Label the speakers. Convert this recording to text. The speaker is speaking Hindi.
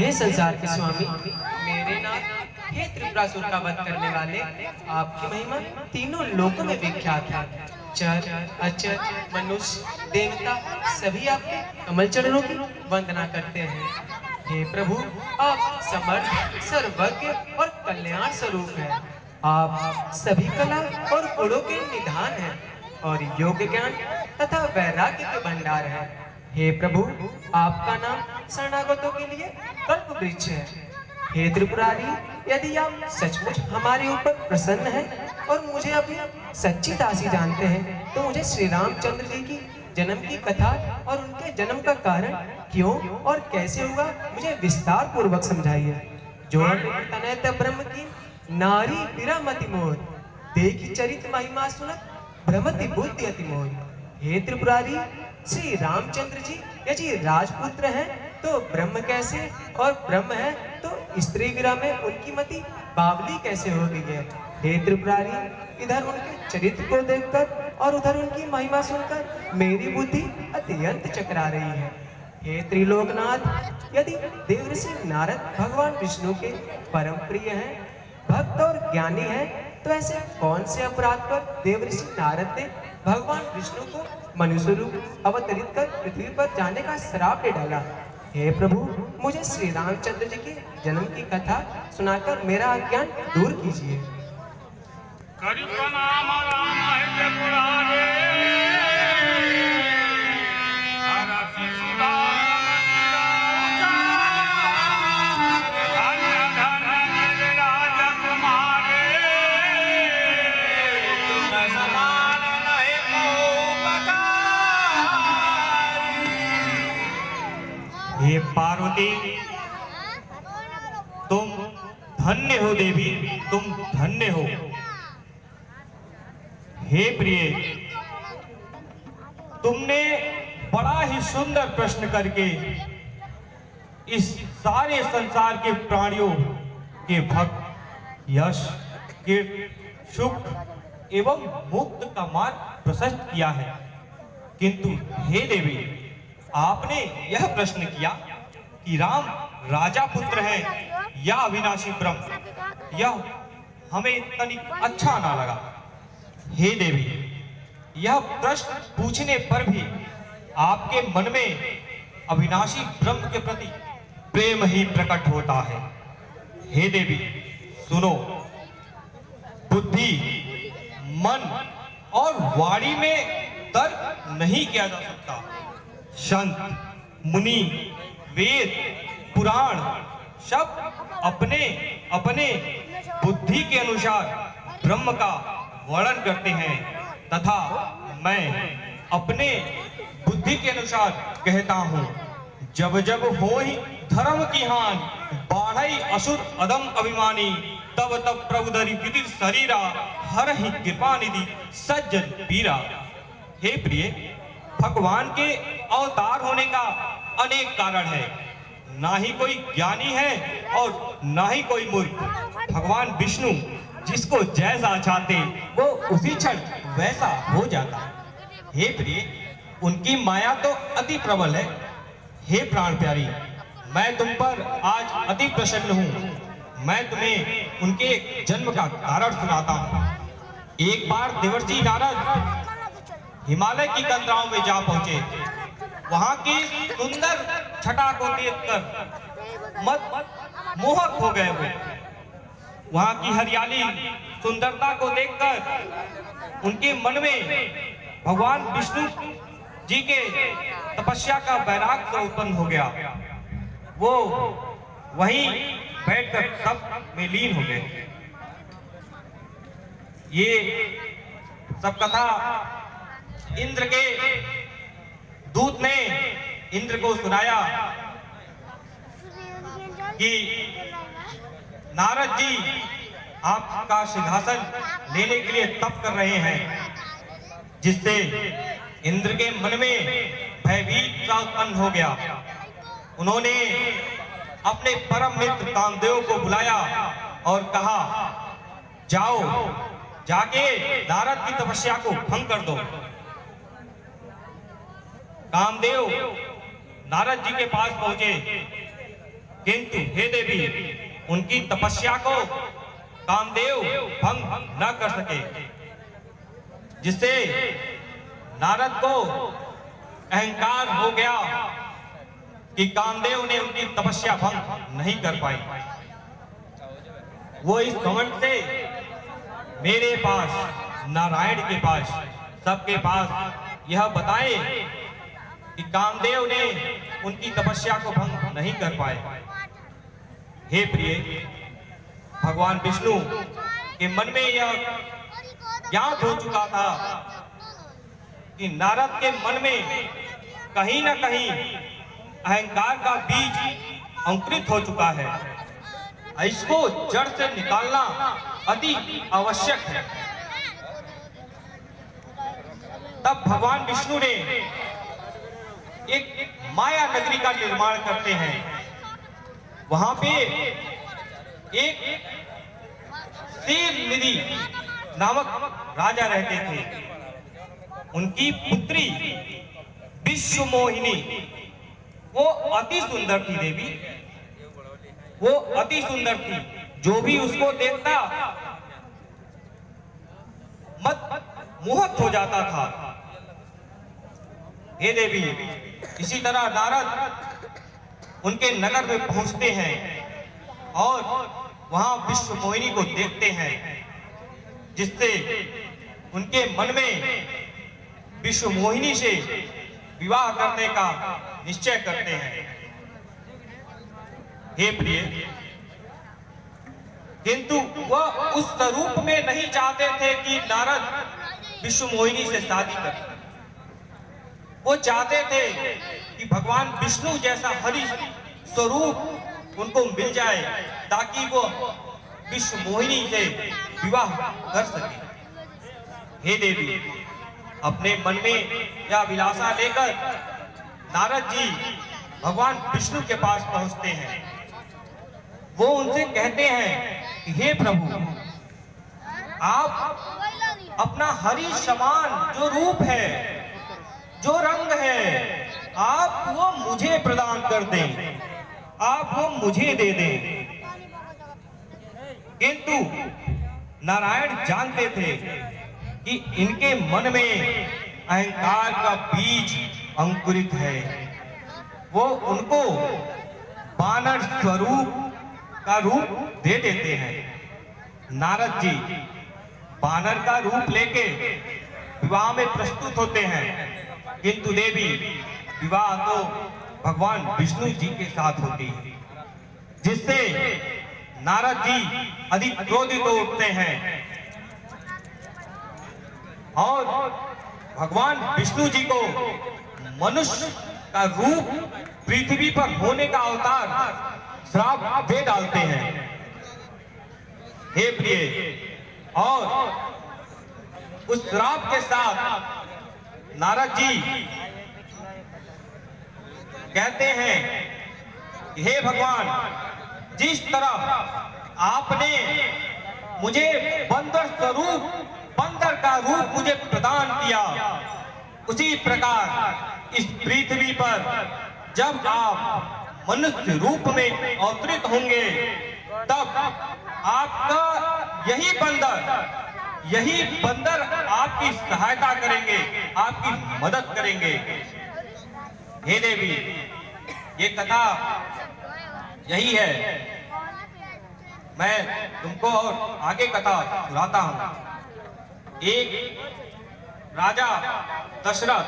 Speaker 1: हे संसार के स्वामी, मेरे नाथ हे त्रिपुरासुर का वध करने वाले, आपकी महिमा तीनों लोकों में विख्यात है। चर अचर मनुष्य देवता सभी आपके कमल चरणों की वंदना करते हैं। हे प्रभु, आप समर्थ सर्वज्ञ और कल्याण स्वरूप हैं। आप सभी कला और गुणों के निधान हैं और योग ज्ञान तथा वैराग्य के भंडार हैं। हे प्रभु, आपका नाम शरणागतों के लिए कल्प वृक्ष है। हे त्रिपुरारी, यदि आप सचमुच हमारे ऊपर प्रसन्न हैं और मुझे अपनी सच्ची दासी जानते हैं, तो मुझे श्री रामचंद्र जी की जन्म की कथा और उनके जन्म का कारण क्यों और कैसे हुआ मुझे विस्तार पूर्वक समझाइए। जो तनयत ब्रह्म की नारी विरमति मोर, देखी चरित महिमा सुनत भ्रमति बुद्धि अति मोर। हे त्रिपुरारी, श्री रामचंद्र जी यदि राजपुत्र हैं तो ब्रह्म कैसे, और ब्रह्म है तो स्त्री गिरा में उनकी मति बावली कैसे हो गई है। हे त्रिपुरारी, इधर उनके चरित्र को देखकर और उधर उनकी महिमा सुनकर मेरी बुद्धि अत्यंत चकरा रही है। हे त्रिलोकनाथ, यदि देवर्षि नारद भगवान विष्णु के परम प्रिय हैं, भक्त और ज्ञानी हैं, तो ऐसे कौन से अपराध पर देवर्षि नारद ने भगवान विष्णु को मनुष्य रूप अवतरित कर पृथ्वी पर जाने का श्राप दे डाला। हे प्रभु, मुझे श्री रामचंद्र जी के जन्म की कथा सुनाकर मेरा अज्ञान दूर कीजिए।
Speaker 2: हे पार्वती, तुम धन्य हो देवी, तुम धन्य हो। हे प्रिय, तुमने बड़ा ही सुंदर प्रश्न करके इस सारे संसार के प्राणियों के भक्त, यश, कीर्ति, सुख एवं मुक्त का मार्ग प्रशस्त किया है। किंतु हे देवी, आपने यह प्रश्न किया कि राम राजा पुत्र है या अविनाशी ब्रह्म, यह हमें तनिक अच्छा ना लगा। हे देवी, यह प्रश्न पूछने पर भी आपके मन में अविनाशी ब्रह्म के प्रति प्रेम ही प्रकट होता है। हे देवी सुनो, बुद्धि, मन और वाणी में तर्क नहीं किया जा सकता। संत, मुनि, वेद, पुराण सब अपने अपने बुद्धि के अनुसार ब्रह्म का वर्णन करते हैं तथा मैं अपने बुद्धि के अनुसार कहता हूँ। जब जब हो ही धर्म की हान, बाढ़ई असुर अदम अभिमानी, तब तब प्रभु धरि विदित शरीरा, हर ही कृपा निधि सज्जन पीरा। हे प्रिय, भगवान के अवतार होने का अनेक कारण है। ना ही कोई ज्ञानी है और ना ही कोई मूर्ख। भगवान विष्णु जिसको जैसा चाहते वो उसी क्षण वैसा हो जाता। हे प्रिय, उनकी माया तो अति प्रबल है। हे प्राण प्यारी, मैं तुम पर आज अति प्रसन्न हूँ। मैं तुम्हें उनके जन्म का कारण सुनाता हूँ। एक बार देवर्षि नारद हिमालय की कंदराओं में जा पहुंचे। वहां की सुंदर छटा को देखकर मोहक हो गए वो। वहां की हरियाली सुंदरता को देखकर उनके मन में भगवान विष्णु जी के तपस्या का वैराग्य उत्पन्न हो गया। वो वहीं बैठकर तप में लीन हो गए। ये सब कथा इंद्र के दूत ने इंद्र को सुनाया कि नारद जी आपका सिंहासन लेने के लिए तप कर रहे हैं, जिससे इंद्र के मन में भयभीत उत्पन्न हो गया। उन्होंने अपने परम मित्र कामदेव को बुलाया और कहा, जाओ जाके नारद की तपस्या को भंग कर दो। कामदेव नारद जी के पास पहुंचे। किंतु हे देवी, उनकी तपस्या को कामदेव भंग न कर सके, जिससे नारद को अहंकार हो गया कि कामदेव ने उनकी तपस्या भंग नहीं कर पाई। वो इस घमंड से मेरे पास, नारायण के पास, सबके पास यह बताए कि कामदेव ने उनकी तपस्या को भंग नहीं कर पाए। हे प्रिय, भगवान विष्णु के मन में यह ज्ञात हो चुका था कि नारद के मन में कहीं न कहीं अहंकार का बीज अंकुरित हो चुका है। इसको जड़ से निकालना अति आवश्यक है। तब भगवान विष्णु ने एक माया नगरी का निर्माण करते हैं। वहां पे एक शेरनिधि नामक राजा रहते थे। उनकी पुत्री विश्वमोहिनी, वो अति सुंदर थी देवी, वो अति सुंदर थी। जो भी उसको देखता मत मोहित हो जाता था। हे देवी, इसी तरह नारद उनके नगर में पहुंचते हैं और वहां विश्वमोहिनी को देखते हैं, जिससे उनके मन में विश्वमोहिनी से विवाह करने का निश्चय करते हैं। हे प्रिय, किंतु वह उस स्वरूप में नहीं चाहते थे कि नारद विश्वमोहिनी से शादी करें। वो चाहते थे कि भगवान विष्णु जैसा हरि स्वरूप उनको मिल जाए, ताकि वो विश्वमोहिनी से विवाह कर सके। हे देवी, अपने मन में यह अभिलाषा लेकर नारद जी भगवान विष्णु के पास पहुंचते हैं। वो उनसे कहते हैं कि हे प्रभु, आप अपना हरि समान जो रूप है, जो रंग है, आप वो मुझे प्रदान कर दें, आप वो मुझे दे दें। किंतु नारायण जानते थे कि इनके मन में अहंकार का बीज अंकुरित है। वो उनको बानर स्वरूप का रूप दे देते हैं। नारद जी बानर का रूप लेके विवाह में प्रस्तुत होते हैं, किंतु देवी, विवाह तो भगवान विष्णु जी के साथ होती है, जिससे नारद जी अधिक क्रोधित हो उठते हैं और भगवान विष्णु जी को मनुष्य का रूप पृथ्वी पर होने का अवतार श्राप दे डालते हैं। हे प्रिय, और उस श्राप के साथ नारद जी कहते हैं, हे भगवान, जिस तरह आपने मुझे बंदर स्वरूप, बंदर का रूप मुझे प्रदान किया, उसी प्रकार इस पृथ्वी पर जब आप मनुष्य रूप में अवतरित होंगे, तब आपका यही बंदर आपकी सहायता करेंगे, आपकी मदद करेंगे। हे देवी, ये कथा यही है। मैं तुमको और आगे कथा सुनाता हूं। एक राजा दशरथ